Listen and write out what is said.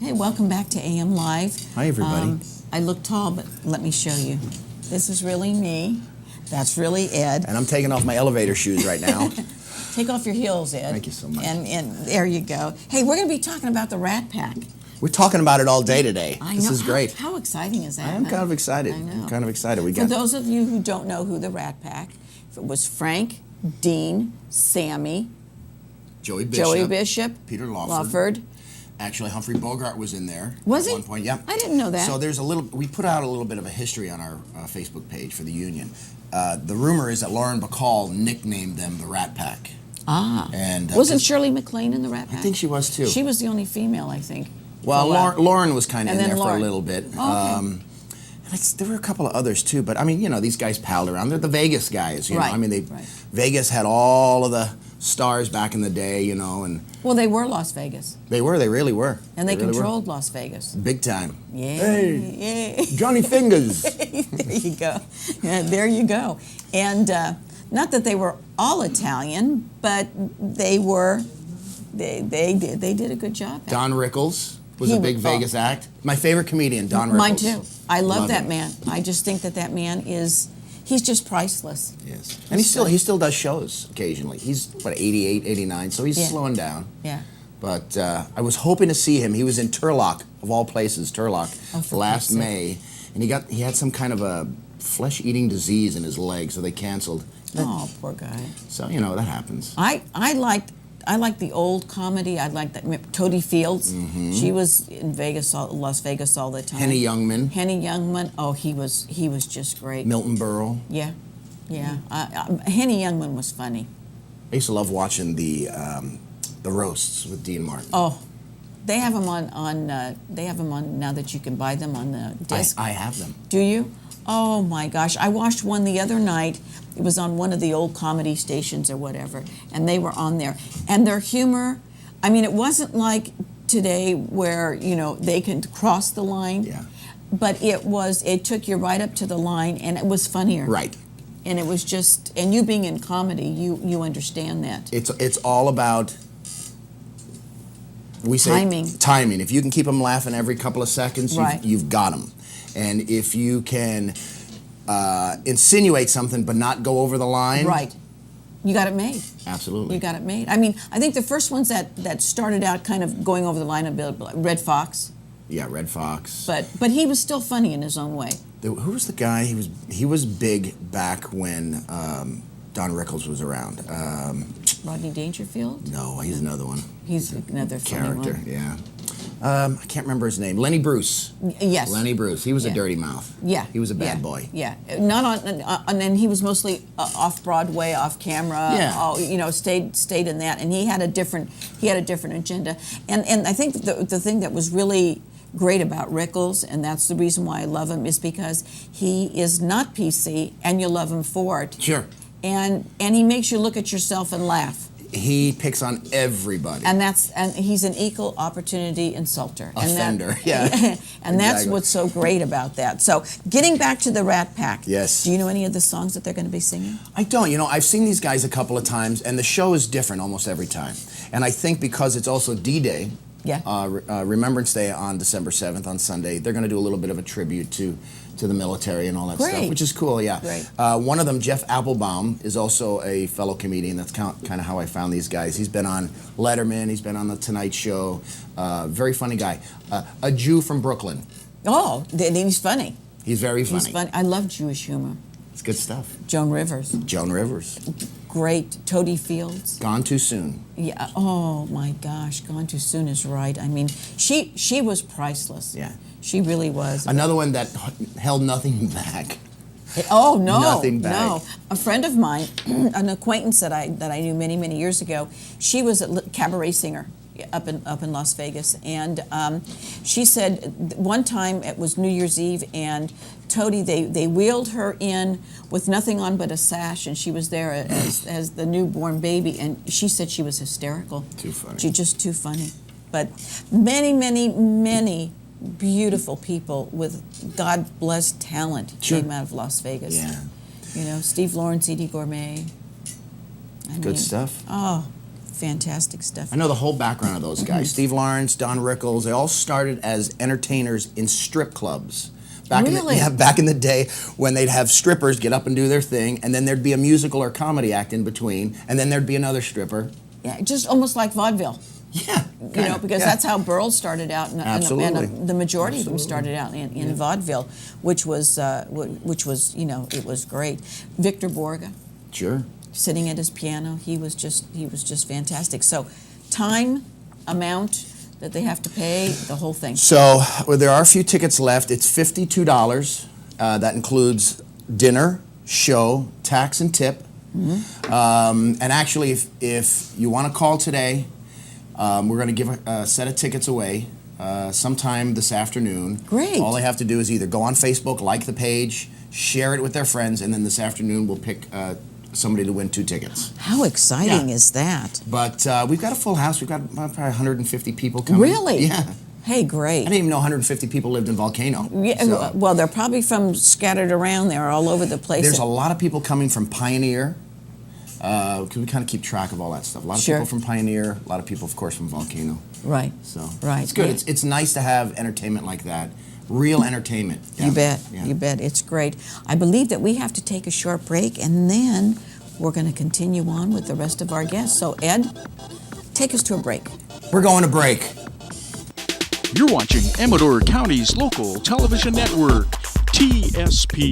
Hey, welcome back to AM Live. Hi, everybody. I look tall, but let me show you. This is really me. That's really Ed. And I'm taking off my elevator shoes right now. Take off your heels, Ed. Thank you so much. And there you go. Hey, we're going to be talking about the Rat Pack. We're talking about it all day today. I know. This is great. How exciting is that? I am kind of excited. I know. I'm kind of excited. For those of you who don't know who the Rat Pack, it was Frank, Dean, Sammy, Joey Bishop, Peter Lawford. Actually, Humphrey Bogart was in there. Was he? At one point, yeah. I didn't know that. So there's we put out a little bit of a history on our Facebook page for the Union. The rumor is that Lauren Bacall nicknamed them the Rat Pack. Ah. And wasn't Shirley MacLaine in the Rat Pack? I think she was too. She was the only female, I think. Well, Lauren was kind of in there for a little bit. Oh, okay. There were a couple of others too, but I mean, these guys palled around. They're the Vegas guys, you know. I mean, Vegas had all of the stars back in the day, and well, they were Las Vegas. They really were, and they controlled Las Vegas big time. Yeah, hey, Johnny Fingers. There you go. Yeah, there you go. And not that they were all Italian, but they were. They did a good job. Don Rickles was a big Vegas act. My favorite comedian, Don Rickles. Mine too. I love that man. I just think that man he's just priceless. Yes. And he still does shows occasionally. He's, 88, 89, so he's slowing down. Yeah. But I was hoping to see him. He was in Turlock, of all places, last May. And he had some kind of a flesh-eating disease in his leg, so they canceled. Oh, poor guy. So, that happens. I liked the old comedy. I liked that Toady Fields. Mm-hmm. She was in Las Vegas all the time. Henny Youngman. Oh, he was just great. Milton Berle. Yeah. Henny Youngman was funny. I used to love watching the roasts with Dean Martin. Oh, they have them on. They have them on now that you can buy them on the disc. I have them. Do you? Oh my gosh! I watched one the other night. It was on one of the old comedy stations or whatever, and they were on there. And their humor, I mean, it wasn't like today where, they can cross the line. Yeah. But it took you right up to the line, and it was funnier. Right. And it was just, and you being in comedy, you understand that. It's all about, we say timing. If you can keep them laughing every couple of seconds, you've got them. And if you can insinuate something but not go over the line. Right. You got it made. Absolutely. You got it made. I mean, I think the first ones that started out kind of going over the line a bit, Red Fox. Yeah, Red Fox. But he was still funny in his own way. Who was the guy? He was big back when Don Rickles was around. Rodney Dangerfield? No, he's another one. He's another character. Funny one. Yeah. I can't remember his name. Lenny Bruce. Yes. Lenny Bruce. He was a dirty mouth. Yeah. He was a bad boy. Yeah. Not on, and then he was mostly off Broadway, off camera. Yeah. Stayed in that, and he had a different agenda. And I think the thing that was really great about Rickles, and that's the reason why I love him, is because he is not PC, and you love him for it. Sure. And he makes you look at yourself and laugh. He picks on everybody. And he's an equal opportunity insulter. Offender, yeah. And that's what's so great about that. So, getting back to the Rat Pack. Yes. Do you know any of the songs that they're going to be singing? I don't. I've seen these guys a couple of times, and the show is different almost every time. And I think because it's also D-Day, Remembrance Day on December 7th on Sunday, they're going to do a little bit of a tribute to the military and all that stuff, which is cool, yeah. Great. One of them, Jeff Applebaum, is also a fellow comedian. That's kind of how I found these guys. He's been on Letterman, he's been on The Tonight Show. Very funny guy. A Jew from Brooklyn. Oh, he's funny. He's very funny. He's funny. I love Jewish humor. It's good stuff. Joan Rivers. Great. Toady Fields. Gone Too Soon. Yeah. Oh my gosh, Gone Too Soon is right. I mean, she was priceless. Yeah. She really was. Another one that held nothing back. Oh no, nothing back. No. A friend of mine, an acquaintance that I knew many years ago, she was a cabaret singer up in Las Vegas, and she said one time it was New Year's Eve, and Toady they wheeled her in with nothing on but a sash, and she was there as the newborn baby, and she said she was hysterical. Too funny. She's just too funny. But many beautiful people with God-blessed talent came out of Las Vegas. Yeah. Steve Lawrence, Edie Gourmet. Good stuff. Oh, fantastic stuff. I know the whole background of those guys. Steve Lawrence, Don Rickles, they all started as entertainers in strip clubs. Really? Back in the day when they'd have strippers get up and do their thing, and then there'd be a musical or comedy act in between, and then there'd be another stripper. Yeah, just almost like vaudeville. Yeah. You know, because that's how Burls started out, and Absolutely. the majority of them Absolutely. started out in vaudeville, which was you know, it was great. Victor Borga, Sure. sitting at his piano, he was just fantastic. So, time, amount that they have to pay, the whole thing. So there are a few tickets left. It's $52. That includes dinner, show, tax, and tip. And actually, if you want to call today, we're going to give a set of tickets away sometime this afternoon. Great. All they have to do is either go on Facebook, like the page, share it with their friends, and then this afternoon we'll pick somebody to win 2 tickets. How exciting Yeah. is that? But we've got a full house. We've got probably 150 people coming. Really? Yeah. Hey, great. I didn't even know 150 people lived in Volcano. Yeah, So well, they're probably from scattered around there, all over the place. there's a lot of people coming from Pioneer, because we kind of keep track of all that stuff. A lot of Sure. people from Pioneer, a lot of people, of course, from Volcano. Right. So Right. it's good. Yeah. It's nice to have entertainment like that, real entertainment. You Yeah. bet. Yeah. You bet. It's great. I believe that we have to take a short break, and then we're going to continue on with the rest of our guests. So, Ed, take us to a break. We're going to break. You're watching Amador County's local television network, TSP.